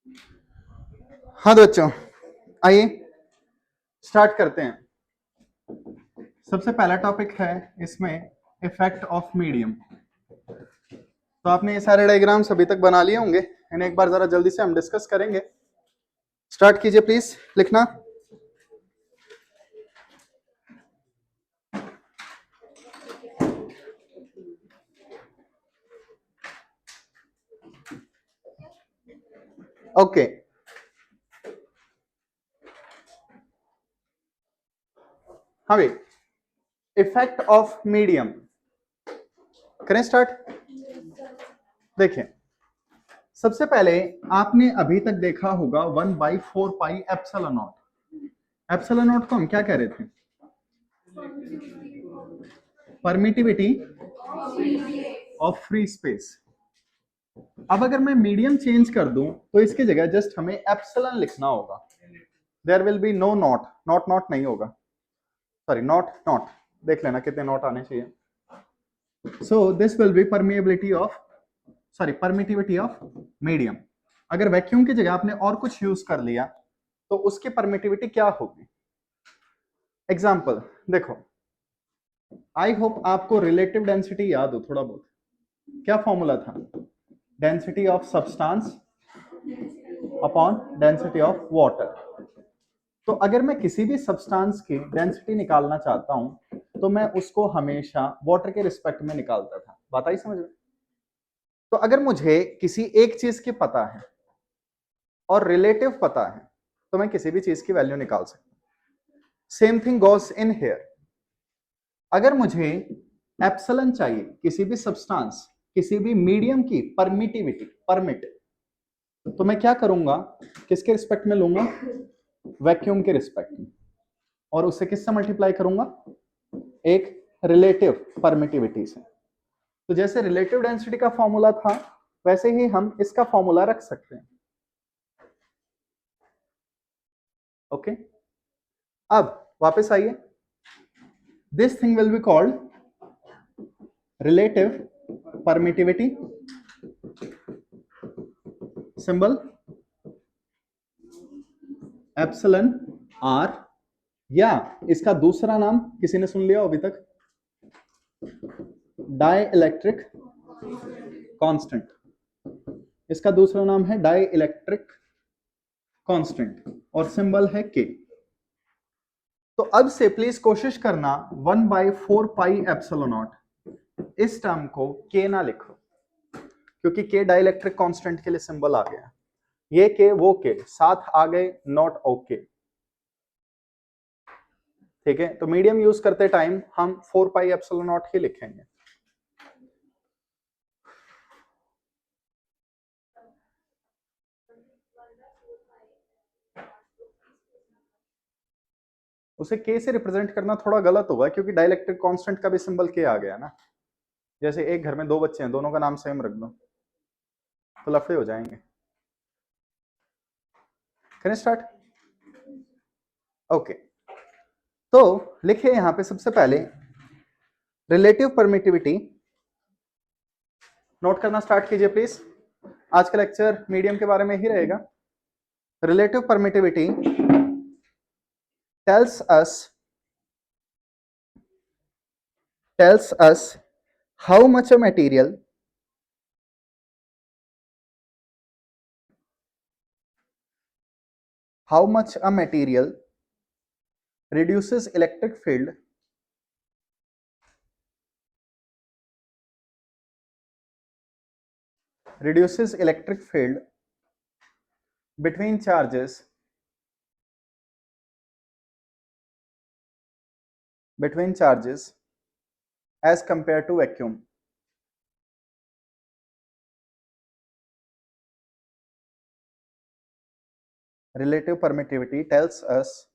हाँ तो बच्चों, आइए स्टार्ट करते हैं। सबसे पहला टॉपिक है इसमें इफेक्ट ऑफ मीडियम। तो आपने ये सारे डायग्राम्स अभी तक बना लिए होंगे, इन्हें एक बार जरा जल्दी से हम डिस्कस करेंगे। स्टार्ट कीजिए प्लीज लिखना। ओके, हाँ भाई, इफेक्ट ऑफ मीडियम करें स्टार्ट। देखिए, सबसे पहले आपने अभी तक देखा होगा 1/4 pi epsilon not. Epsilon not को हम क्या कह रहे थे? Permittivity of free space. अब अगर मैं मीडियम चेंज कर दूं तो इसकी जगह जस्ट हमें एप्सिलॉन लिखना होगा। There will be no naught, naught naught नहीं होगा, सॉरी नॉट नॉट, देख लेना कितने नॉट आने चाहिए। So this will B permeability of, sorry permittivity of medium. अगर वैक्यूम की जगह आपने और कुछ यूज कर लिया तो उसकी परमिटिविटी क्या होगी? एग्जाम्पल देखो, आई होप आपको रिलेटिव डेंसिटी याद हो थोड़ा बहुत। क्या फॉर्मूला था? Density of substance upon density of water. तो अगर मैं किसी भी सब्सटेंस की डेंसिटी निकालना चाहता हूं तो मैं उसको हमेशा वाटर के रिस्पेक्ट में निकालता था। बात आई समझ में? तो अगर मुझे किसी एक चीज की पता है और रिलेटिव पता है तो मैं किसी भी चीज की वैल्यू निकाल सकता हूं। Same thing goes in here. अगर मुझे एप्सिलॉन चाहिए किसी भी सब्सटेंस, किसी भी मीडियम की परमिटिविटी, परमिट, तो मैं क्या करूंगा? किसके रिस्पेक्ट में लूंगा? वैक्यूम के रिस्पेक्ट में। और उससे किससे मल्टीप्लाई करूंगा? एक रिलेटिव परमिटिविटी से। तो जैसे रिलेटिव डेंसिटी का फॉर्मूला था वैसे ही हम इसका फॉर्मूला रख सकते हैं। ओके, अब वापस आइए। This thing will be called relative permittivity, symbol epsilon are, या इसका दूसरा नाम किसी ने सुन लिया अभी तक? Dielectric constant. इसका दूसरा नाम है डाई इलेक्ट्रिक कांस्टेंट और सिंबल है के। तो अब से प्लीज कोशिश करना 1/4 पाई एप्सिलॉन नॉट इस टर्म को के ना लिखो, क्योंकि के डाई इलेक्ट्रिक कांस्टेंट के लिए सिंबल आ गया। ये के वो के साथ आ गए, नॉट ओके। ठीक है, तो मीडियम यूज करते टाइम हम 4 पाई एप्सिलॉन नॉट ही लिखेंगे। उसे के से रिप्रेजेंट करना थोड़ा गलत होगा क्योंकि डाइलेक्ट्रिक कांस्टेंट का भी सिंबल के आ गया ना। जैसे एक घर में दो बच्चे हैं, दोनों का नाम सेम रख दो तो लफड़े हो जाएंगे। करें स्टार्ट। ओके, तो लिखिए यहां पे सबसे पहले रिलेटिव परमिटिविटी। नोट करना स्टार्ट कीजिए प्लीज, आज का लेक्चर मीडियम के बारे में ही रहेगा। Relative permittivity tells us how much a material reduces electric field between charges as compared to vacuum. Relative permittivity tells us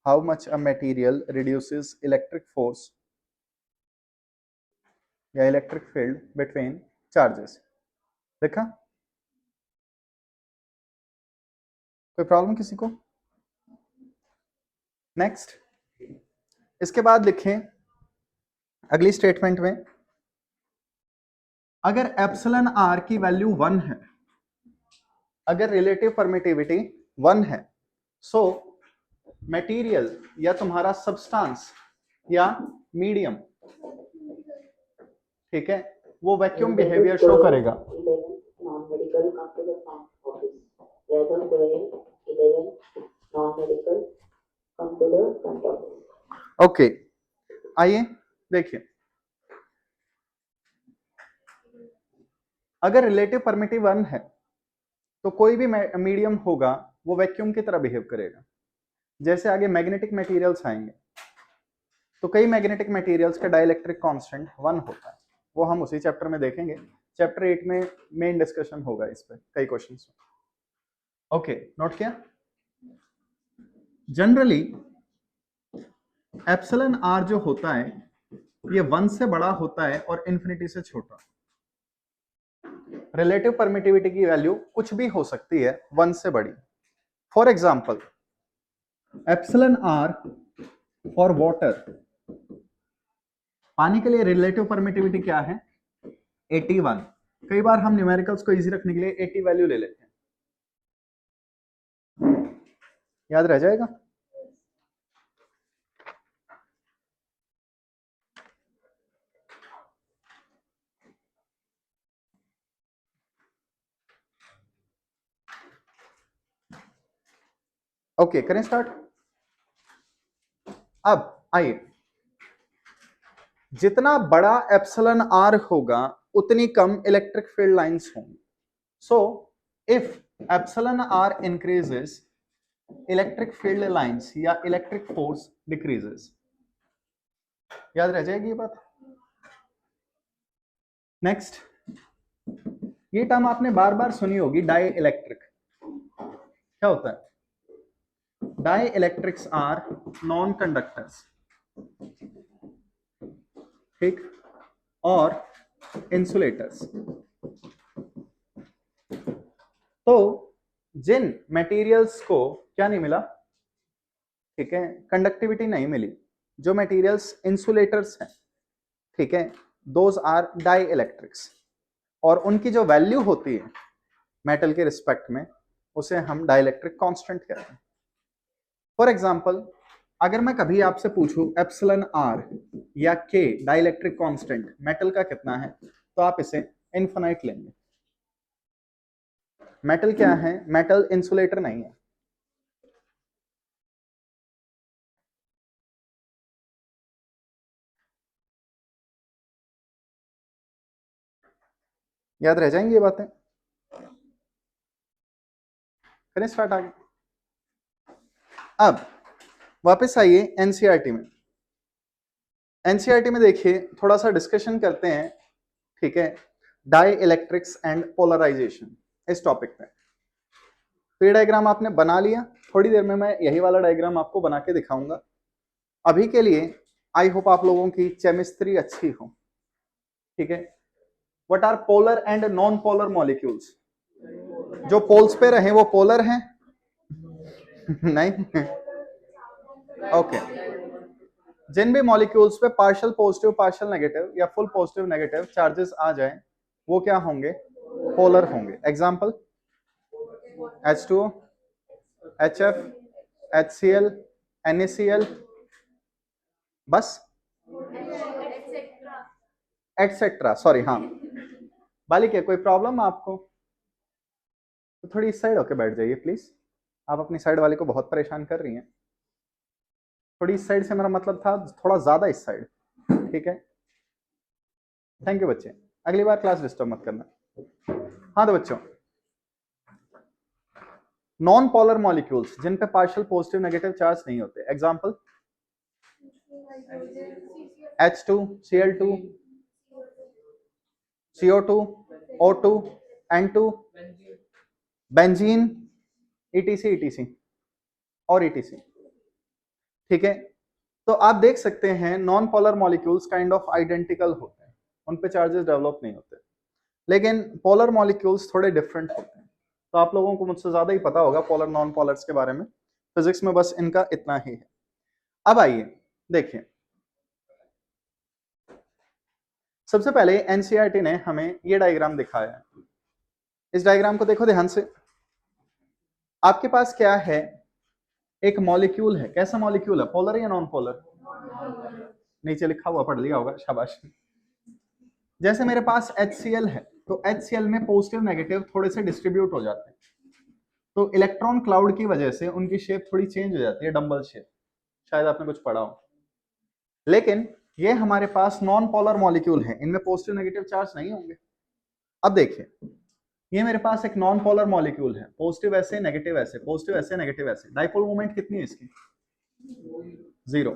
how much a material reduces electric force या electric field between charges. देखा? कोई problem किसी को? Next, इसके बाद लिखें अगली statement में, अगर एप्सिलॉन आर की वैल्यू 1 है अगर रिलेटिव परमिटिविटी 1 है, सो मटेरियल या तुम्हारा सब्सटेंस या मीडियम, ठीक है, वो वैक्यूम बिहेवियर शो करेगा। ओके, आइए देखिए, अगर रिलेटिव परमिटिव 1 है तो कोई भी मीडियम होगा वो वैक्यूम की तरह बिहेव करेगा। जैसे आगे मैग्नेटिक मटेरियल्स आएंगे तो कई मैग्नेटिक मटेरियल्स का डाइलेक्ट्रिक कांस्टेंट 1 होता है, वो हम उसी चैप्टर में देखेंगे। चैप्टर 8 में मेन डिस्कशन होगा इस पे कई क्वेश्चंस में। ओके, नोट किया? जनरली एप्सिलॉन आर जो होता है ये 1 से बड़ा होता है और इन्फिनिटी से छोटा। रिलेटिव परमिटिविटी की वैल्यू कुछ भी हो सकती है 1 से बड़ी। For example epsilon R for water, पानी के लिए रिलेटिव परमिटिविटी क्या है? 81। कई बार हम न्यूमेरिकल्स को इजी रखने के लिए 80 वैल्यू ले लेते हैं, याद रह जाएगा। ओके, करें स्टार्ट। अब आइए, जितना बड़ा एप्सिलॉन आर होगा उतनी कम इलेक्ट्रिक फील्ड लाइंस होंगी। So if epsilon R increases, electric field lines या इलेक्ट्रिक फोर्स डिक्रीजेस। याद रह जाएगी ये बात। नेक्स्ट, ये टर्म आपने बार बार सुनी होगी, डाई इलेक्ट्रिक। क्या होता है? Dielectrics are non conductors, ठीक, और इंसुलेटर्स। तो जिन मटेरियल्स को क्या नहीं मिला, ठीक है, कंडक्टिविटी नहीं मिली, जो मटेरियल्स इंसुलेटर्स हैं, ठीक है, दोज आर डाई इलेक्ट्रिक्स, और उनकी जो वैल्यू होती है मेटल के रिस्पेक्ट में उसे हम डाइलेक्ट्रिक कांस्टेंट कहते हैं। फॉर एग्जांपल, अगर मैं कभी आपसे पूछूं एप्सिलॉन आर या के डाइलेक्ट्रिक कांस्टेंट मेटल का कितना है, तो आप इसे इनफिनाइट लेंगे। मेटल क्या है? मेटल इंसुलेटर नहीं है। याद रह जाएंगी ये बातें। करें स्टार्ट आगे। अब वापस आइए एनसीईआरटी में। एनसीईआरटी में देखिए, थोड़ा सा डिस्कशन करते हैं, ठीक है, डाई इलेक्ट्रिक्स एंड पोलराइजेशन, इस टॉपिक पे। तो ये डायग्राम आपने बना लिया, थोड़ी देर में मैं यही वाला डायग्राम आपको बना के दिखाऊंगा। अभी के लिए आई होप आप लोगों की केमिस्ट्री अच्छी हो, ठीक है। What are polar and non polar molecules? जो पोल्स पे रहे वो पोलर हैं? नहीं। ओके, जिन भी मॉलिक्यूल्स पे पार्शियल पॉजिटिव पार्शियल नेगेटिव या फुल पॉजिटिव नेगेटिव चार्जेस आ जाए वो क्या होंगे? पोलर होंगे। Example H2O, HF, HCl, NaCl, बस एटसेट्रा। सॉरी, हाँ बालिक है, कोई प्रॉब्लम आपको? तो थोड़ी इस साइड होके बैठ जाइए प्लीज, आप अपनी साइड वाले को बहुत परेशान कर रही हैं। थोड़ी इस साइड से मेरा मतलब था थोड़ा ज्यादा इस साइड, ठीक है। थैंक यू बच्चे, अगली बार क्लास डिस्टर्ब मत करना। हाँ तो बच्चों, नॉन पोलर मॉलिक्यूल्स जिन पे पार्शियल पॉजिटिव नेगेटिव चार्ज नहीं होते, example H2, Cl2, CO2, O2, N2, benzene, ETC ETC और ETC, ठीक है। तो आप देख सकते हैं non polar molecules kind of identical होते हैं, उन पे चार्जेस डेवलप नहीं होते, लेकिन पोलर मॉलिक्यूल्स थोड़े डिफरेंट होते हैं। तो आप लोगों को मुझसे ज्यादा ही पता होगा पोलर नॉन पोलर्स के बारे में, फिजिक्स में बस इनका इतना ही है। अब आइए देखिए, सबसे पहले एनसीईआरटी ने हमें ये डायग्राम दिखाया है। इस डायग्राम को देखो ध्यान से। आपके पास क्या है, एक मॉलिक्यूल है, कैसा मॉलिक्यूल है, पोलर या नॉन पोलर? नीचे लिखा हुआ पढ़ लिया होगा, शाबाश। जैसे मेरे पास HCl है, तो HCl में पॉजिटिव नेगेटिव थोड़े से डिस्ट्रीब्यूट हो जाते हैं, तो इलेक्ट्रॉन क्लाउड की वजह से उनकी शेप थोड़ी चेंज हो जाती है, डंबल शेप, शायद आपने कुछ पढ़ा हो। लेकिन ये हमारे पास नॉन पोलर मॉलिक्यूल है, इनमें पॉजिटिव नेगेटिव चार्ज नहीं होंगे। अब देखिए, ये मेरे पास एक नॉन पोलर मॉलिक्यूल है, पॉजिटिव ऐसे नेगेटिव ऐसे, पॉजिटिव ऐसे नेगेटिव ऐसे, डाइपोल मोमेंट कितनी है इसकी? 0।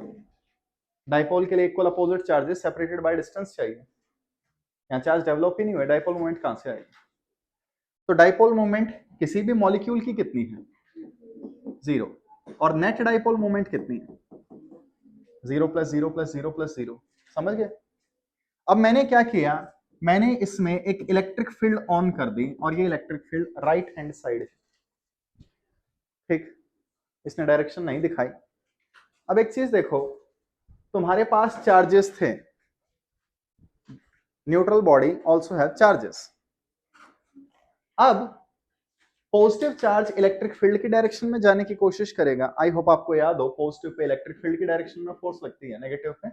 डाइपोल के लिए equal opposite charges separated by distance चाहिए, यहाँ चार्ज डेवलप ही नहीं हुआ, डाइपोल मोमेंट कहां से आएगा? तो डाइपोल मोमेंट किसी भी मॉलिक्यूल की कितनी है? 0। और नेट डाइपोल मोमेंट कितनी है? 0 + 0 + 0 + 0। समझ गए? अब मैंने क्या किया, मैंने इसमें एक इलेक्ट्रिक फील्ड ऑन कर दी, और ये electric field right hand side है, ठीक, इसने डायरेक्शन नहीं दिखाई। अब एक चीज देखो, तुम्हारे पास चार्जेस थे, neutral body also have charges. अब पॉजिटिव चार्ज इलेक्ट्रिक फील्ड की डायरेक्शन में जाने की कोशिश करेगा। आई होप आपको याद हो, पॉजिटिव पे इलेक्ट्रिक फील्ड की डायरेक्शन में फोर्स लगती है, नेगेटिव पे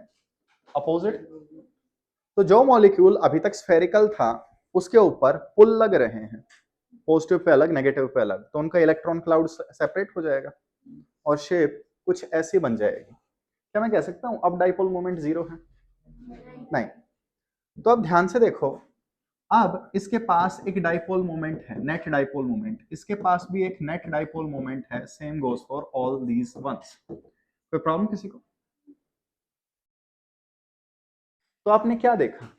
अपोजिट। तो जो मॉलिक्यूल अभी तक स्फेरिकल था, उसके ऊपर पुल लग रहे हैं, पॉजिटिव पे अलग नेगेटिव पे अलग, तो उनका इलेक्ट्रॉन क्लाउड सेपरेट हो जाएगा और शेप कुछ ऐसी बन जाएगी। क्या मैं कह सकता हूं अब डाइपोल मोमेंट 0 है? नहीं। तो अब ध्यान से देखो, अब इसके पास एक डाइपोल मोमेंट है, नेट डाइपोल मोमेंट, इसके पास भी एक नेट डाइपोल मोमेंट है, same goes for all these ones. कोई प्रॉब्लम किसी को? तो आपने क्या देखा,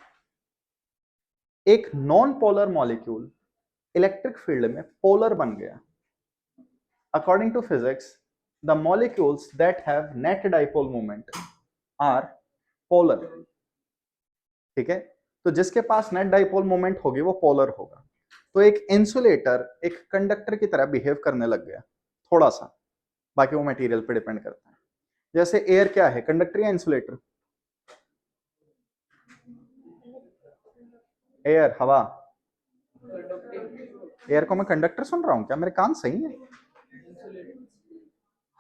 एक non polar molecule electric field में पोलर बन गया। According to physics, the molecules that have net dipole moment are polar, ठीक है? तो जिसके पास नेट डाइपोल मोमेंट होगी वो पोलर होगा। तो एक इंसुलेटर एक कंडक्टर की तरह बिहेव करने लग गया थोड़ा सा, बाकी वो मटेरियल पे डिपेंड करता है। जैसे एयर क्या है, कंडक्टर या इंसुलेटर? एयर, हवा। एयर को मैं कंडक्टर सुन रहा हूं क्या? मेरे कान सही है?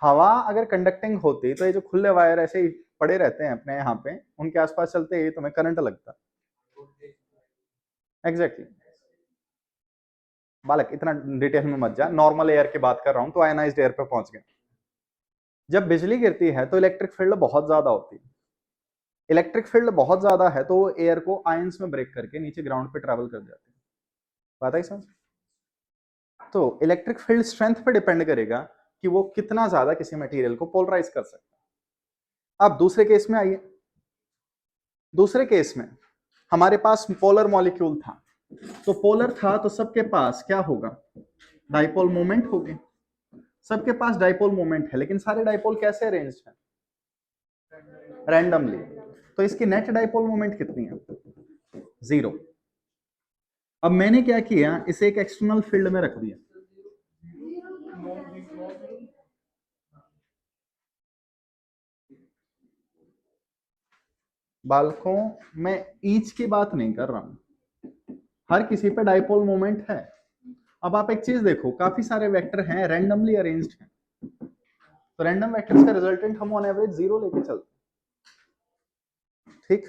हवा अगर कंडक्टिंग होती तो ये जो खुले वायर ऐसे ही पड़े रहते हैं अपने यहाँ पे, उनके आसपास चलते ही तुम्हें करंट लगता। एग्जैक्टली बालक, इतना डिटेल में मत जा, नॉर्मल एयर की बात कर रहा हूं, तो आयनाइज्ड एयर पे पहुंच गए। जब बिजली गिरती है तो इलेक्ट्रिक फील्ड बहुत ज्यादा होती है, इलेक्ट्रिक फील्ड बहुत ज्यादा है तो वो एयर को आयंस में ब्रेक करके नीचे ग्राउंड पे ट्रेवल कर जाती है। बात आई समझ? तो इलेक्ट्रिक फील्ड स्ट्रेंथ पे डिपेंड करेगा कि वो कितना ज्यादा किसी मटेरियल को पोलराइज कर सकता है। अब दूसरे केस में आइए, दूसरे केस में हमारे पास पोलर मॉलिक्यूल था, तो पोलर था तो सबके पास क्या होगा, डाइपोल मोमेंट होगी, सबके पास डाइपोल मोमेंट है, लेकिन सारे डाइपोल कैसे अरेंज्ड हैं? रैंडमली। तो इसकी नेट डाइपोल मोमेंट कितनी है? 0। अब मैंने क्या किया, इसे एक एक्सटर्नल फील्ड में रख दिया, बालकों मैं ईच की बात नहीं कर रहा हूं, हर किसी पे डाइपोल मोमेंट है। अब आप एक चीज देखो, काफी सारे वेक्टर हैं, रैंडमली अरेंज्ड हैं, तो रैंडम वेक्टर्स का रिजल्टेंट हम ऑन एवरेज 0 लेके चलते हैं, ठीक?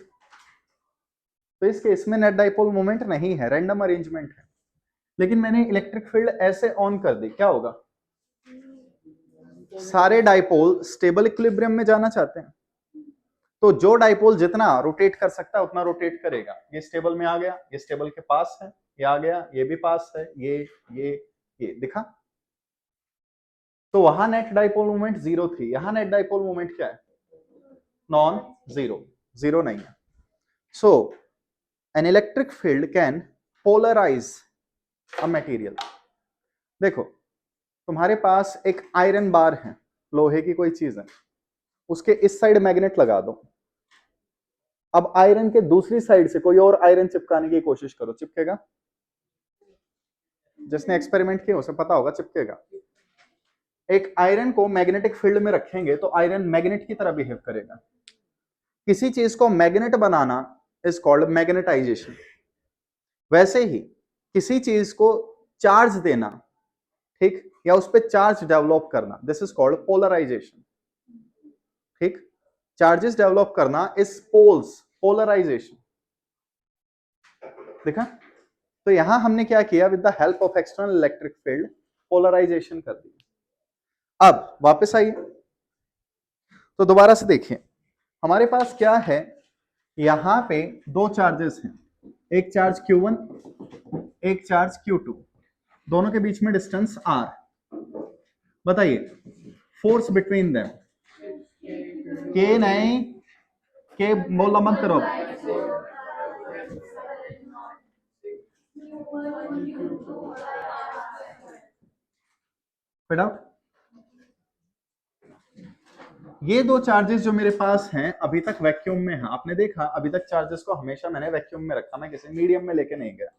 तो इस केस में नेट डाइपोल मोमेंट नहीं है, रैंडम अरेंजमेंट है। लेकिन मैंने इलेक्ट्रिक फील्ड ऐसे ऑन कर दी, क्या होगा, सारे डाइपोल स्टेबल इक्विलिब्रियम में जाना चाहते हैं, तो जो डाइपोल जितना रोटेट कर सकता है उतना रोटेट करेगा। ये स्टेबल में आ गया, ये स्टेबल के पास है, ये आ गया, ये भी पास है, ये दिखा। तो वहां नेट डाइपोल मोमेंट 0 थी, यहां नेट डाइपोल मोमेंट क्या है, नॉन जीरो, 0 नहीं है। So an electric field can polarize a material. देखो, तुम्हारे पास एक आयरन बार है, लोहे की कोई चीज है, उसके इस साइड मैग्नेट लगा दो, अब आयरन के दूसरी साइड से कोई और आयरन चिपकाने की कोशिश करो, चिपकेगा? जिसने एक्सपेरिमेंट किया उसे पता होगा चिपकेगा। एक आयरन को मैग्नेटिक फील्ड में रखेंगे तो आयरन मैग्नेट की तरह बिहेव करेगा। किसी चीज को मैग्नेट बनाना इज कॉल्ड मैग्नेटाइजेशन। वैसे ही किसी चीज को चार्ज देना, ठीक, या उस पर चार्ज डेवलप करना, दिस इज कॉल्ड पोलराइजेशन। ठीक, चार्जेस डेवलप करना इज पोल्स, पोलराइजेशन। देखा, तो यहां हमने क्या किया, with the help of external electric field polarisation कर दी। अब वापस आइए, तो दोबारा से देखिए, हमारे पास क्या है, यहां पे दो चार्जेस हैं, एक चार्ज Q1, एक चार्ज Q2, दोनों के बीच में डिस्टेंस R। बताइए फोर्स बिटवीन देम, के नहीं, के बोलना मत करो। Fit out. ये दो चार्जेस जो मेरे पास हैं अभी तक वैक्यूम में हैं, आपने देखा अभी तक चार्जेस को हमेशा मैंने वैक्यूम में रखा, मैं किसी मीडियम में लेके नहीं गया।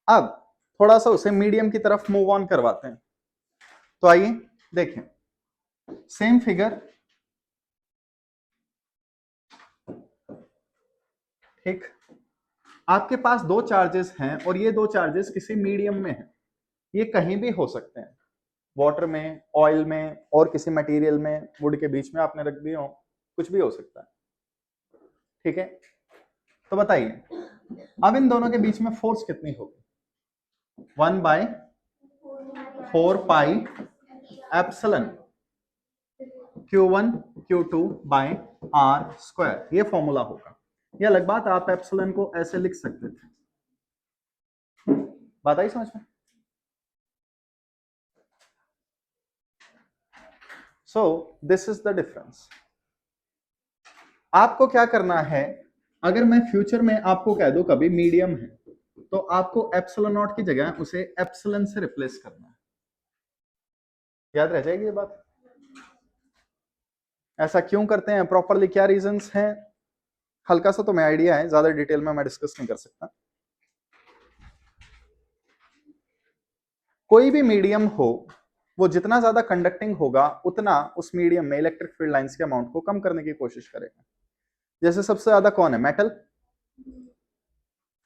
अब थोड़ा सा उसे मीडियम की तरफ मूव ऑन करवाते हैं। तो आइए देखें, सेम फिगर, ठीक, आपके पास दो चार्जेस हैं और ये दो चार्जेस किसी मीडियम में हैं, ये कहीं भी हो सकते हैं, वाटर में, ऑयल में, और किसी मटेरियल में, वुड के बीच में आपने रख दिए हो, कुछ भी हो सकता है। ठीक है, तो बताइए अब इन दोनों के बीच में फोर्स कितनी होगी, 1/4 pi epsilon Q1 Q2 by R square, ये फॉर्मूला होगा। ये अलग बात, आप एप्सिलॉन को ऐसे लिख सकते थे। बात आई समझ में? सो दिस इज द डिफरेंस। आपको क्या करना है, अगर मैं फ्यूचर में आपको कह दूं कभी मीडियम है, तो आपको एप्सिलॉन नॉट की जगह उसे एप्सिलॉन से रिप्लेस करना है। याद रह जाएगी ये बात। ऐसा क्यों करते हैं, प्रॉपरली क्या रीजंस हैं, हल्का सा तो मैं आइडिया है, ज्यादा डिटेल में मैं डिस्कस नहीं कर सकता। कोई भी मीडियम हो, वो जितना ज्यादा कंडक्टिंग होगा उतना उस मीडियम में इलेक्ट्रिक फील्ड लाइंस के अमाउंट को कम करने की कोशिश करेगा। जैसे सबसे ज्यादा कौन है, मेटल,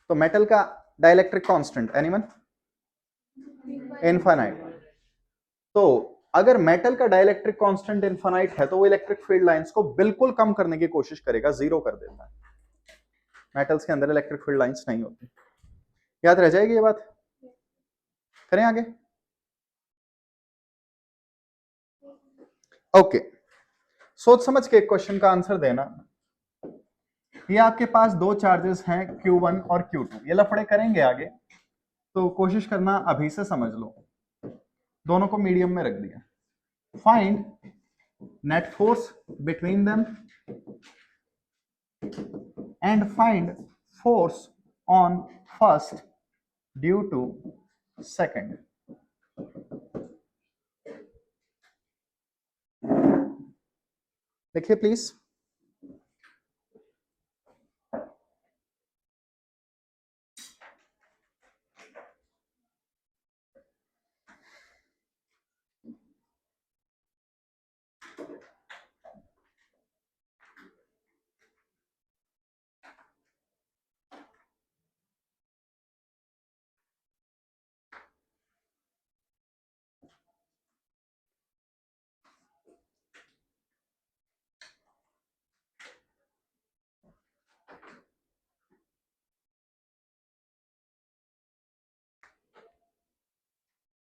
तो मेटल का डाइलेक्ट्रिक कांस्टेंट एनीवन, इनफाइनाइट। तो अगर मेटल का डाइलेक्ट्रिक कांस्टेंट इनफाइनाइट है तो वो इलेक्ट्रिक फील्ड लाइंस को बिल्कुल कम करने की कोशिश करेगा, जीरो कर देता है। मेटल्स के अंदर इलेक्ट्रिक फील्ड लाइंस नहीं होती। याद रह जाएगी ये बात। करें आगे। ओके, सोच समझ के एक क्वेश्चन का आंसर देना। ये आपके पास दो चार्जेस हैं Q1 और Q2, ये लफड़े करेंगे आगे, तो कोशिश करना अभी से समझ लो। दोनों को मीडियम में रख दिया। Find net force between them and find force on first due to second. देखिए प्लीज,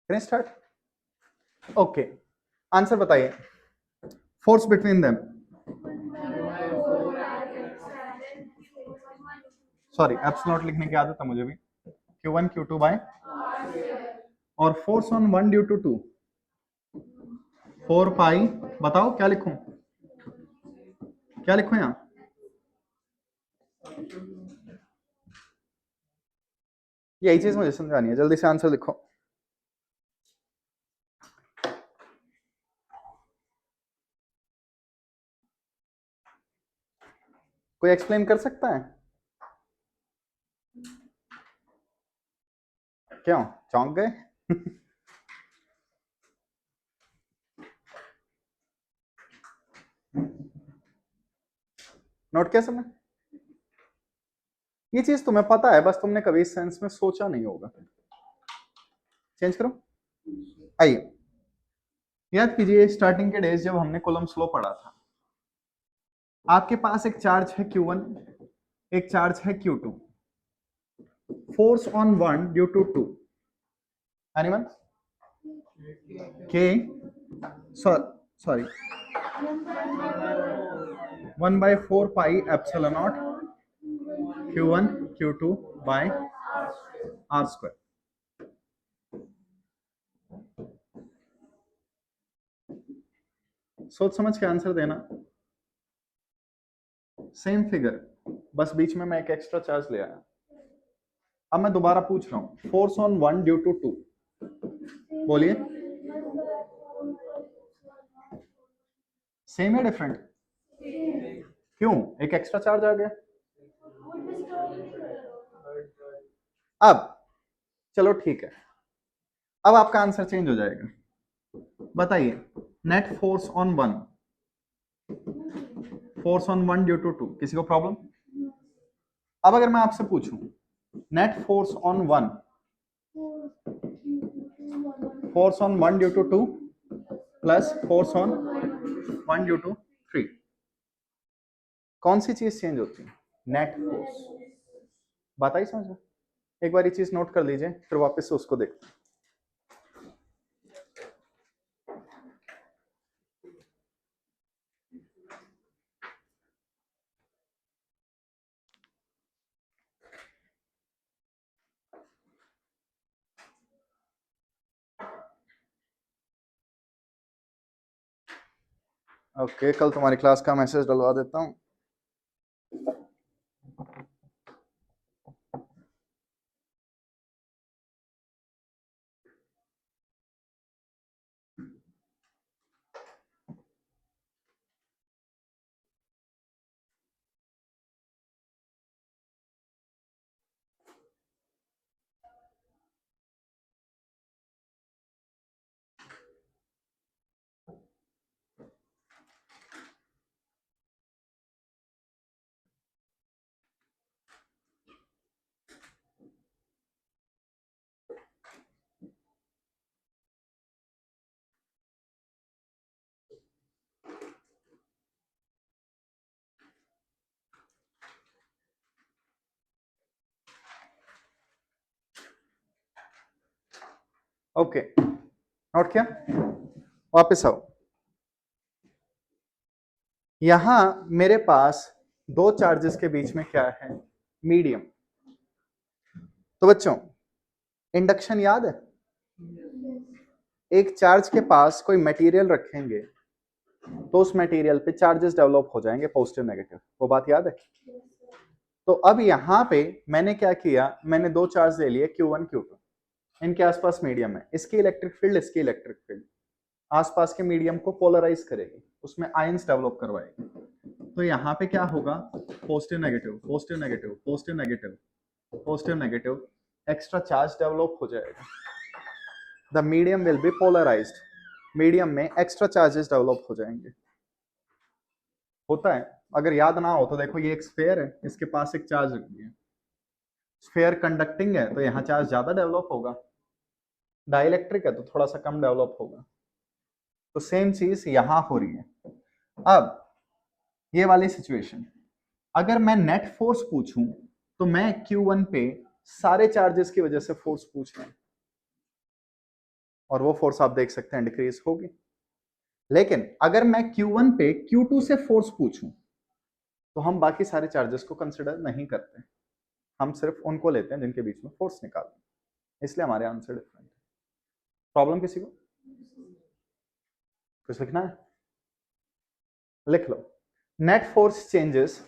करें स्टार्ट। ओके, आंसर बताइए, force between them, sorry epsilon लिखने की आदत है मुझे भी, Q1 Q2 बाय, और फोर्स ऑन 1 ड्यू टू 2 4 पाई, बताओ क्या लिखूं, क्या लिखूं यहां, यही चीज मुझे समझानी है, जल्दी से आंसर लिखो। कोई एक्सप्लेन कर सकता है? क्यों चौंक गए? नोट किया सबने? ये चीज तुम्हें पता है, बस तुमने कभी इस सेंस में सोचा नहीं होगा। चेंज करो, आइए याद कीजिए स्टार्टिंग के डेज जब हमने कूलम्ब्स लॉ पढ़ा था, आपके पास एक चार्ज है Q1, एक चार्ज है Q2, force on one due to two, anyone के sorry 1/4 pi epsilon naught Q1 Q2 by are square. सोच समझ के आंसर देना। सेम फिगर, बस बीच में मैं एक एक्स्ट्रा चार्ज ले आया। अब मैं दोबारा पूछ रहा हूं, force on one due to two, बोलिए सेम है डिफरेंट? क्यों? एक एक्स्ट्रा चार्ज आ गया। अब चलो ठीक है, अब आपका आंसर चेंज हो जाएगा। बताइए, net force on one, force on one due to two, किसी को प्रॉब्लम? अब अगर मैं आपसे पूछूं net force on one, force on one due to two plus force on one due to three, कौन सी चीज चेंज होती है? Net force. बात आई समझ में? एक बार ये चीज नोट कर लीजिए, फिर वापस से उसको देखते हैं। ओके, कल तुम्हारी क्लास का मैसेज डलवा देता हूं। ओके, नोट किया? वापस आओ। यहां मेरे पास दो चार्जेस के बीच में क्या है? मीडियम। तो बच्चों, इंडक्शन याद है? एक चार्ज के पास कोई मटेरियल रखेंगे तो उस मटेरियल पे चार्जेस डेवलप हो जाएंगे, पॉजिटिव नेगेटिव। वो बात याद है? तो अब यहां पे मैंने क्या किया, मैंने दो चार्ज ले लिए Q1 Q2, इनके आसपास मीडियम है, इसकी इलेक्ट्रिक फील्ड, इसकी इलेक्ट्रिक फील्ड आसपास के मीडियम को पोलराइज करेगी, उसमें आयंस डेवलप करवाएगी। तो यहाँ पे क्या होगा? Positive negative, positive negative, positive negative, positive negative, extra charge develop हो जाएगा। The medium will be polarised, medium में एक्स्ट्रा चार्जेस डेवलप हो जाएंगे। होता है, अगर याद ना हो तो देखो, ये एक स्फेयर है, इसके पास एक चार्ज रख दिया, स्फेयर कंडक्टिंग है तो यहाँ चार्ज ज्यादा डेवलप होगा, डाइलेक्ट्रिक है तो थोड़ा सा कम डेवलप होगा। तो सेम चीज यहां हो रही है। अब ये वाली सिचुएशन, अगर मैं नेट फोर्स पूछूं तो मैं Q1 पे सारे चार्जेस की वजह से फोर्स पूछ रहा हूं, और वो फोर्स आप देख सकते हैं डिक्रीज होगी। लेकिन अगर मैं Q1 पे Q2 से फोर्स पूछूं तो हम बाकी सारे चार्जेस को कंसिडर नहीं करते, हम सिर्फ उनको लेते हैं जिनके बीच में फोर्स निकालते हैं, इसलिए हमारे आंसर डिफरेंट है। प्रॉब्लम किसी को? कुछ लिखना है? लिख लो। Net force changes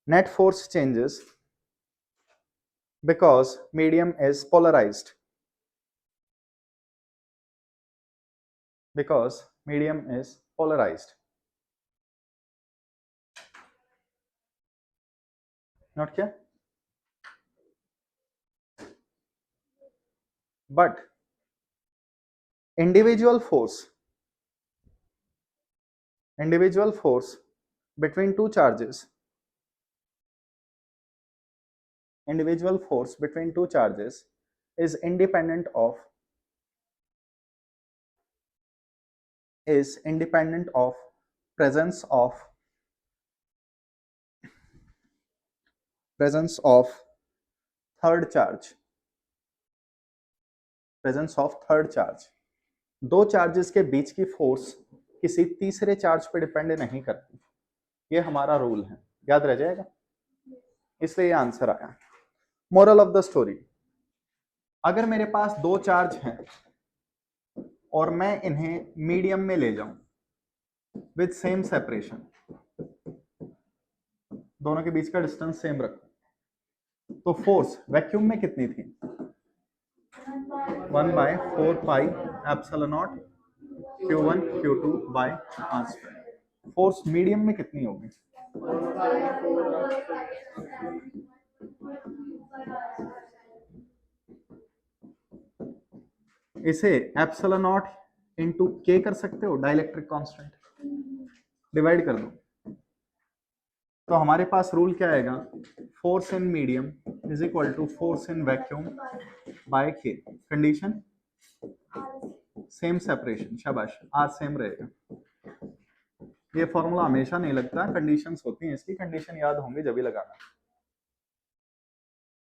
net force changes because medium is polarized, because medium is polarized. Not clear? But individual force between two charges individual force between two charges is independent of presence of third charge, presence of third charge। दो charges के बीच की force किसी तीसरे charge पे depend नहीं करती, ये हमारा रूल है, याद रह जाएगा, इसलिए ये आंसर आया। मोरल ऑफ द स्टोरी, अगर मेरे पास दो चार्ज हैं और मैं इन्हें मीडियम में ले जाऊं विद सेम सेपरेशन, दोनों के बीच का डिस्टेंस सेम रखूं, तो फोर्स वैक्यूम में कितनी थी? 1/4 pi epsilon naught Q1 Q2 by are square. Force medium में कितनी होगी? इसे एप्सिलॉन नॉट इंटू के कर सकते हो, डाइलेक्ट्रिक कांस्टेंट, डिवाइड कर दो, तो हमारे पास रूल क्या आएगा? Force in medium is equal to force in vacuum by K. Condition same separation, शाबाश, आर सेम रहेगा। ये फॉर्मूला हमेशा नहीं लगता, कंडीशंस होती हैं इसकी, कंडीशन याद होंगे जब भी लगाना।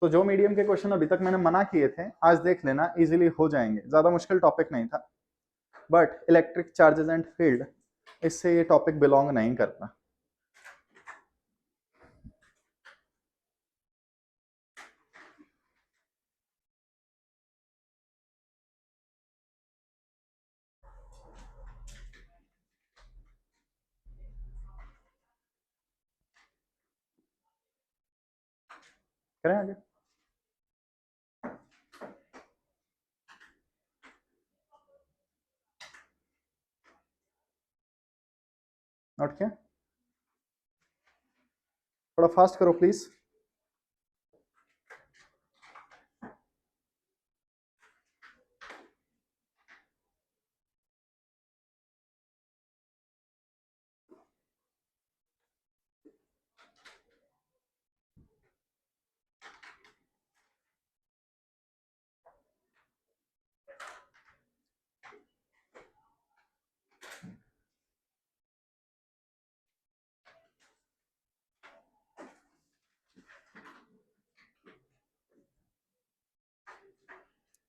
तो जो मीडियम के क्वेश्चन अभी तक मैंने मना किए थे, आज देख लेना, इजीली हो जाएंगे, ज्यादा मुश्किल टॉपिक नहीं था, but electric charges and field, इससे ये टॉपिक बिलोंग नहीं करता। करें आगे? नोट किया? थोड़ा फास्ट करो प्लीज।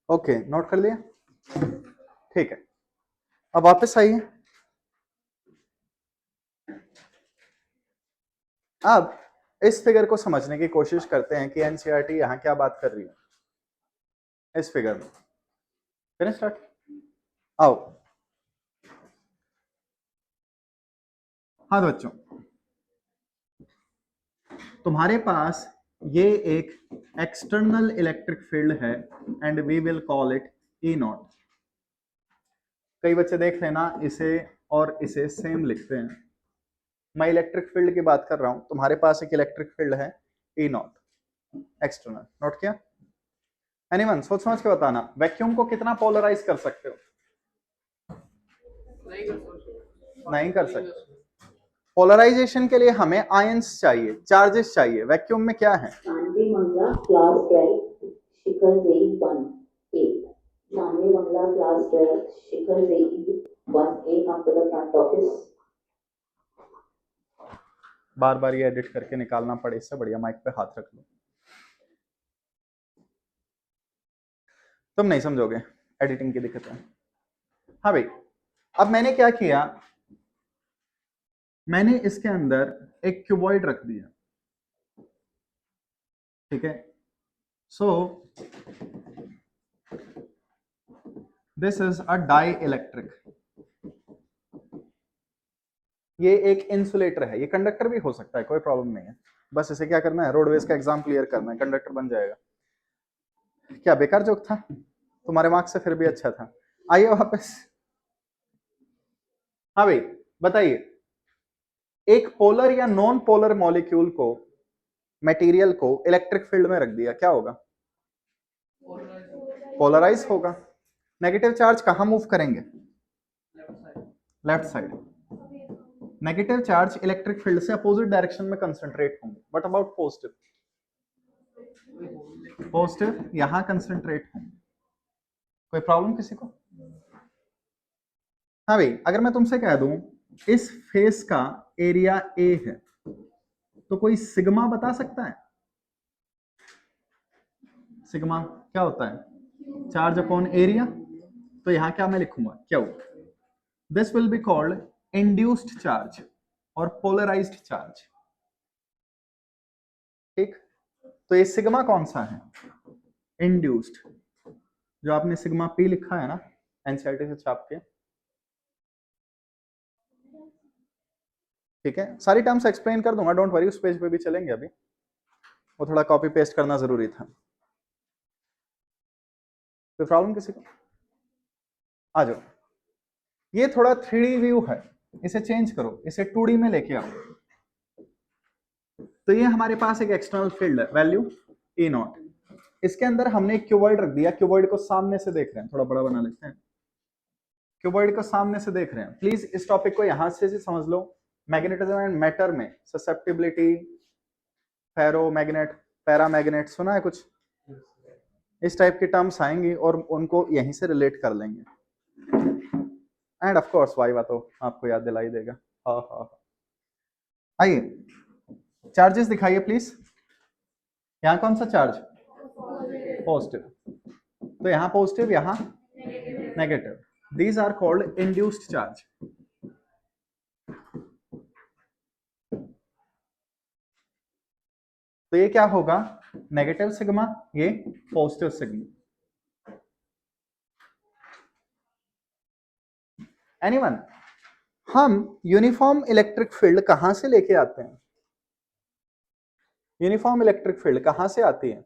ओके, नोट कर लिया? ठीक है, अब वापस आइए। अब इस फिगर को समझने की कोशिश करते हैं कि एनसीईआरटी यहां क्या बात कर रही है इस फिगर में। करें स्टार्ट? आओ। हाँ बच्चों, तुम्हारे पास ये एक एक्सटर्नल इलेक्ट्रिक फील्ड है and we will call it E naught. कई बच्चे देख लेना, इसे और इसे सेम लिखते हैं। मैं इलेक्ट्रिक फील्ड की बात कर रहा हूं, तुम्हारे पास एक इलेक्ट्रिक फील्ड है ई नॉट एक्सटर्नल। नोट किया? एनीवन सोच समझ के बताना, वैक्यूम को कितना पोलराइज कर सकते हो? नहीं कर सकते। पोलराइजेशन के लिए हमें आयंस चाहिए, चार्जेस चाहिए। वैक्यूम में क्या है? बार बार ये एडिट करके निकालना पड़े, इससे बढ़िया माइक पे हाथ रख लो। तुम नहीं समझोगे, एडिटिंग की दिक्कत है। हाँ भाई, अब मैंने क्या किया, मैंने इसके अंदर एक क्यूबॉइड रख दिया, ठीक है। So this is a dielectric, ये एक इंसुलेटर है, ये कंडक्टर भी हो सकता है, कोई प्रॉब्लम नहीं है। बस इसे क्या करना है, रोडवेज का एग्जाम क्लियर करना है, कंडक्टर बन जाएगा। क्या बेकार जोक था? तुम्हारे मार्क्स से फिर भी अच्छा था। आइए वापस। हाँ भाई बताइए, एक पोलर या नॉन पोलर मॉलिक्यूल को, मटेरियल को इलेक्ट्रिक फील्ड में रख दिया, क्या होगा? पोलराइज होगा। नेगेटिव चार्ज कहां मूव करेंगे? Left side. Negative charge electric field से अपोजिट डायरेक्शन में कंसंट्रेट होंगे। What about positive? पॉजिटिव यहां कंसंट्रेट होंगे। कोई प्रॉब्लम किसी को? हाँ भाई, अगर मैं तुमसे कह दूं इस फेस का एरिया ए है, तो कोई सिग्मा बता सकता है? सिग्मा क्या होता है? Charge upon area. तो यहां क्या मैं लिखूंगा, Q. This will be called induced charge और पोलराइज्ड चार्ज। ठीक, तो ये सिग्मा कौन सा है? इंड्यूस्ड, जो आपने सिग्मा पी लिखा है ना एनसीईआरटी से छाप के। ठीक है, सारी टर्म्स एक्सप्लेन कर दूंगा, डोंट वरी, उस पेज पे भी चलेंगे अभी, वो थोड़ा कॉपी पेस्ट करना जरूरी था। कोई प्रॉब्लम किसी को? आ जाओ। ये थोड़ा 3D व्यू है, इसे चेंज करो, इसे 2D में लेके आओ। तो ये हमारे पास एक एक्सटर्नल फील्ड है, वैल्यू ई नॉट। इसके अंदर हमने एक क्यूबॉइड रख दिया, क्यूबॉइड को सामने से देख रहे हैं, थोड़ा बड़ा बना लेते हैं। क्यूबॉइड को सामने से देख रहे हैं। प्लीज इस टॉपिक को यहां से समझ लो। मैग्नेटिज्म एंड मैटर में ससेप्टिबिलिटी, फेरोमैग्नेट, पैरामैग्नेट, सुना है कुछ? इस टाइप की टर्म्स आएंगी और उनको यहीं से रिलेट कर लेंगे। एंड ऑफ कोर्स वाइवा तो आपको याद दिलाई देगा। हाँ हाँ, आइए चार्जेस दिखाइए प्लीज। यहाँ कौन सा चार्ज? पॉजिटिव। तो यहाँ पॉजिटिव, यहाँ negative. These are called induced charge. तो ये क्या होगा? नेगेटिव सिग्मा, ये पॉजिटिव सिग्मा। एनीवन? हम यूनिफॉर्म इलेक्ट्रिक फील्ड कहां से लेके आते हैं? यूनिफॉर्म इलेक्ट्रिक फील्ड कहां से आती है?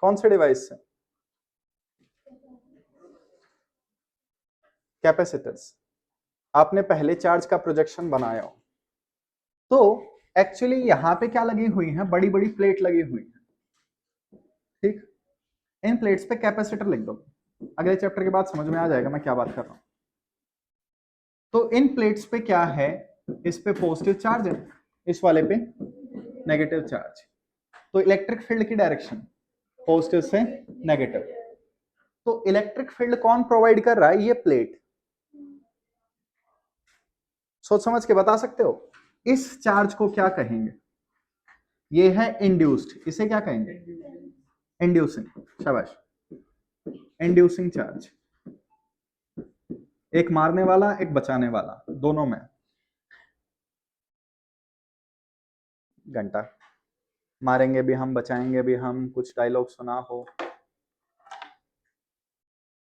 कौन से डिवाइस से? कैपेसिटर्स। आपने पहले चार्ज का प्रोजेक्शन बनाया हो, तो एक्चुअली यहां पे क्या लगी हुई है? बड़ी बड़ी प्लेट लगी हुई है। ठीक, इन प्लेट्स पे कैपेसिटर लिख दो, अगले चैप्टर के बाद समझ में आ जाएगा मैं क्या बात कर रहा हूं। तो इन प्लेट्स पे क्या है? इस पे पॉजिटिव चार्ज है, इस वाले पे नेगेटिव चार्ज। तो इलेक्ट्रिक फील्ड की डायरेक्शन पॉजिटिव से नेगेटिव। तो इलेक्ट्रिक फील्ड कौन प्रोवाइड कर रहा है? ये प्लेट। सोच समझ के बता सकते हो इस चार्ज को क्या कहेंगे? ये है इंड्यूस्ड, इसे क्या कहेंगे? इंड्यूसिंग। शाबाश, इंड्यूसिंग चार्ज। एक मारने वाला, एक बचाने वाला, दोनों में। घंटा मारेंगे भी हम, बचाएंगे भी हम। कुछ डायलॉग सुना हो?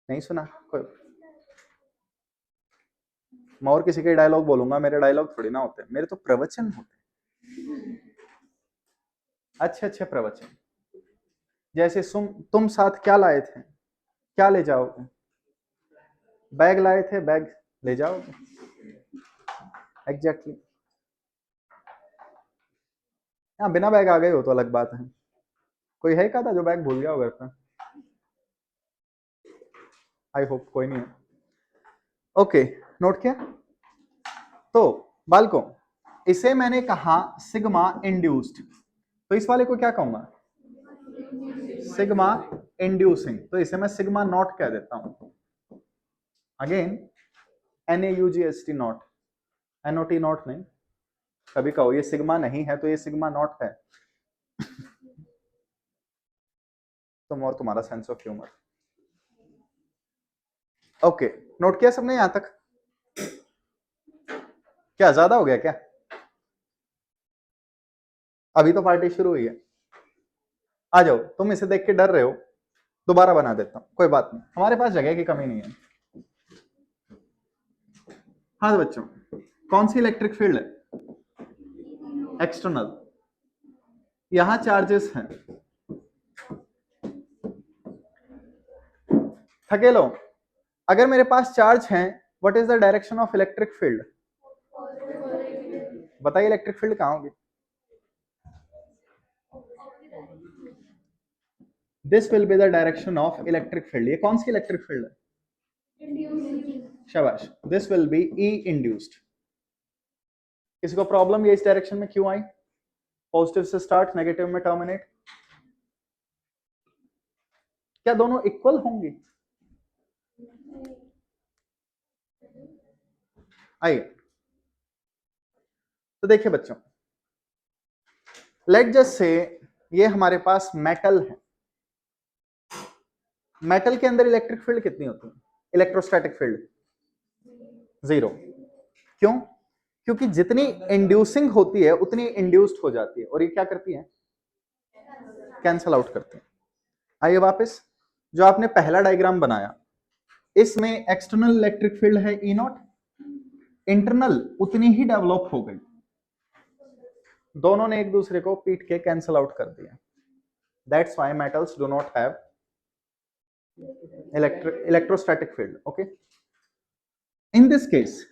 नहीं सुना? कोई, मैं और किसी के डायलॉग बोलूंगा, मेरे डायलॉग थोड़ी ना होते, मेरे तो प्रवचन होते। अच्छे अच्छे प्रवचन। जैसे तुम साथ क्या लाए थे? क्या ले जाओगे? बैग लाए थे, बैग ले जाओगे। एग्जैक्टली। हाँ, बिना बैग आ गए हो तो अलग बात है। कोई है क्या था जो बैग भूल गया हो घर पे? आई होप कोई नहीं है। ओके, नोट किया? तो बालको, इसे मैंने कहा सिग्मा इंड्यूस्ड, तो इस वाले को क्या कहूंगा? Sigma inducing. तो इसे मैं सिग्मा नॉट कह देता हूं। Again NaUGST not, NOT not नहीं। कभी कहो ये सिग्मा नहीं है तो ये सिग्मा नॉट है। तुम और तुम्हारा sense of humour. Okay, note किया सबने यहां तक? क्या ज्यादा हो गया क्या? अभी तो पार्टी शुरू हुई है। आ जाओ, तुम इसे देख के डर रहे हो, दोबारा बना देता हूं, कोई बात नहीं, हमारे पास जगह की कमी नहीं है। हाँ बच्चों, कौन सी इलेक्ट्रिक फील्ड है? एक्सटर्नल। यहां चार्जेस हैं। थकेलो, अगर मेरे पास चार्ज हैं, what is the direction of electric field? बताइए इलेक्ट्रिक फील्ड कहां होगी? This will be the direction of electric field. ये कौन सी इलेक्ट्रिक फील्ड है? शाबाश, this will be E induced. किसी को प्रॉब्लम ये इस डायरेक्शन में क्यों आई? पॉजिटिव से स्टार्ट, नेगेटिव में टर्मिनेट। क्या दोनों इक्वल होंगे? आइए तो देखिए बच्चों, लेट जस्ट से ये हमारे पास मेटल है। मेटल के अंदर इलेक्ट्रिक फील्ड कितनी होती है? Electrostatic field 0। क्यों? क्योंकि जितनी इंड्यूसिंग होती है उतनी इंड्यूस्ड हो जाती है, और ये क्या करती है? कैंसल आउट करती है। आइए वापस, जो आपने पहला डायग्राम बनाया, इसमें एक्सटर्नल इलेक्ट्रिक फील्ड है ई नॉट, इंटरनल उतनी ही डेवलप हो गई, दोनों ने एक दूसरे को पीट के कैंसल आउट कर दिया। That's why metals do not have electrostatic field. Okay, in this case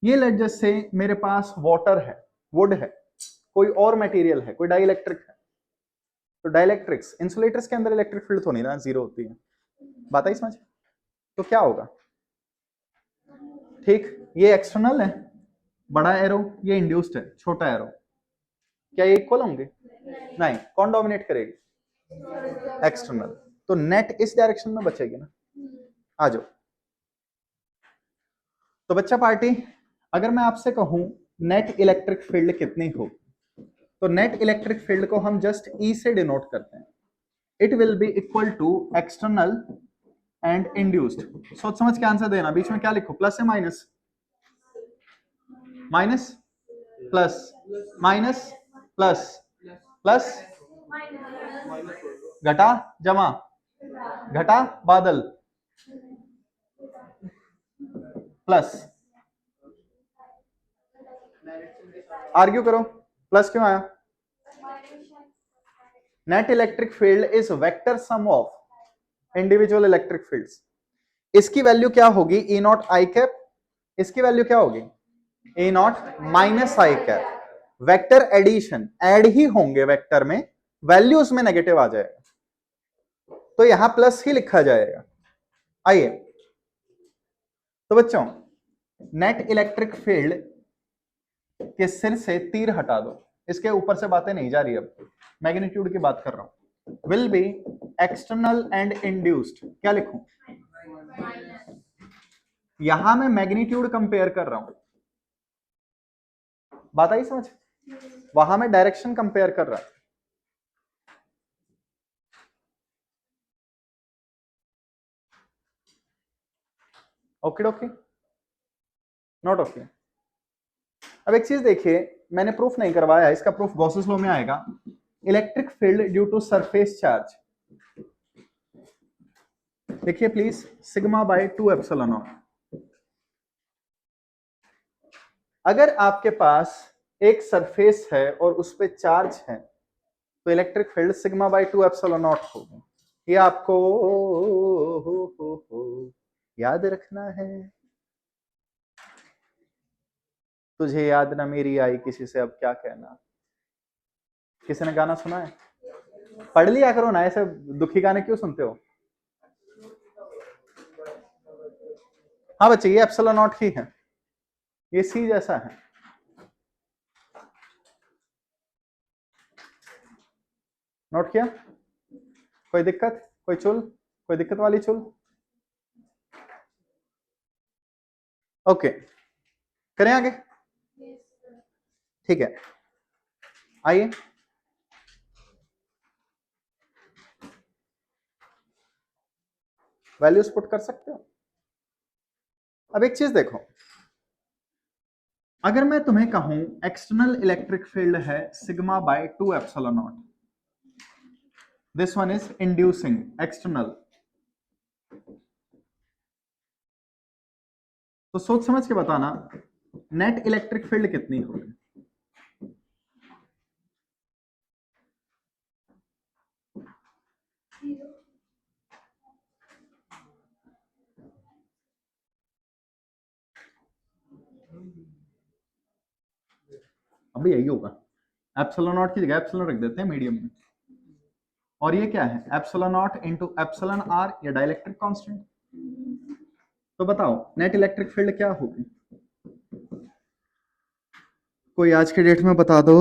ये लेट जस्ट से मेरे पास वाटर है, वुड है, कोई और मटेरियल है, कोई डाइलेक्ट्रिक है, तो डाइलेक्ट्रिक्स इंसुलेटर्स के अंदर इलेक्ट्रिक फील्ड तो नहीं ना, 0 होती है। बात आई समझ? तो क्या होगा? ठीक, ये एक्सटर्नल है बड़ा एरो, ये इंड्यूस्ड है छोटा एरो, क्या ये इक्वल होंगे? नहीं। कौन डोमिनेट करेगी? एक्सटर्नल। तो नेट इस डायरेक्शन में बचेगी ना। आ जाओ तो बच्चा पार्टी, अगर मैं आपसे कहूं नेट इलेक्ट्रिक फील्ड कितनी हो, तो नेट इलेक्ट्रिक फील्ड को हम जस्ट ई से डिनोट करते हैं। It will be equal to external and induced. सोच समझ के आंसर देना। बीच में क्या लिखो? प्लस या minus? Minus plus, minus plus, plus घटा जमा, घटा बादल, प्लस। आर्ग्यू करो, प्लस क्यों आया? Net electric field is vector sum of individual electric fields. इसकी वैल्यू क्या होगी? E naught i cap. इसकी वैल्यू क्या होगी? A naught minus i cap. Vector addition, add ही होंगे वेक्टर में, वैल्यू उसमें नेगेटिव आ जाएगा, तो यहां प्लस ही लिखा जाएगा। आइए तो बच्चों, नेट इलेक्ट्रिक फील्ड के सिर से तीर हटा दो, इसके ऊपर से बातें नहीं जा रही, अब मैग्नीट्यूड की बात कर रहा हूं। Will be external and induced, क्या लिखूं? यहां मैं मैग्नीट्यूड कंपेयर कर रहा हूं, बात आई समझ? वहां मैं डायरेक्शन कंपेयर कर रहा हूं। Okay okay, not okay. अब एक चीज देखिए, मैंने प्रूफ नहीं करवाया, इसका प्रूफ गॉसेस लॉ में आएगा। Electric field due to surface charge, देखिए please, sigma by 2 epsilon naught. अगर आपके पास एक सरफेस है और उस पर चार्ज है, तो electric field sigma by 2 epsilon not होगा। ये आपको याद रखना है। तुझे याद ना मेरी आई किसी से अब क्या कहना। किसी ने गाना सुना है? पढ़ लिया करो ना, ऐसे दुखी गाने क्यों सुनते हो? हाँ बच्चे, ये एप्सिलॉन नॉट ही है, ये सी जैसा है। नोट किया? कोई दिक्कत? कोई चुल? कोई दिक्कत वाली चुल? ओके, करें आगे? ठीक है, आइए वैल्यूज पुट कर सकते हो। अब एक चीज देखो, अगर मैं तुम्हें कहूं एक्सटर्नल इलेक्ट्रिक फील्ड है sigma by 2 epsilon not, this one is inducing external, तो सोच समझ के बताना नेट इलेक्ट्रिक फील्ड कितनी होगी? अभी यही होगा, एप्सिलॉन नॉट की जगह एप्सिलॉन रख देते हैं मीडियम में। और ये क्या है? Epsilon naught into epsilon are, या डाइलेक्ट्रिक कांस्टेंट। तो बताओ नेट इलेक्ट्रिक फील्ड क्या होगी? कोई आज के डेट में बता दो।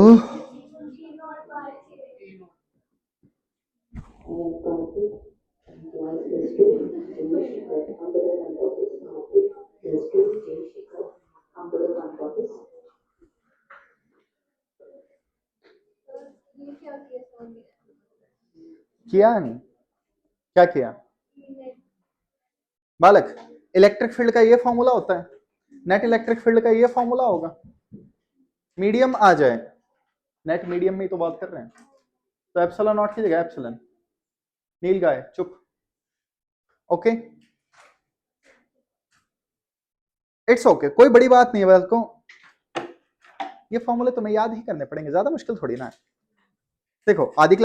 किया नहीं, क्या किया बालक? इलेक्ट्रिक फील्ड का ये फॉर्मूला होता है, नेट इलेक्ट्रिक फील्ड का ये फॉर्मूला होगा। मीडियम आ जाए, नेट मीडियम में तो बात कर रहे हैं, तो एप्सिलॉन नॉट की जगह एप्सिलॉन। नील गाय चुप। ओके इट्स ओके, कोई बड़ी बात नहीं है। बात को ये फॉर्मूले तुम्हें याद ही करने पड़ेंगे, ज्यादा मुश्किल थोड़ी ना है। देखो आदि क्लास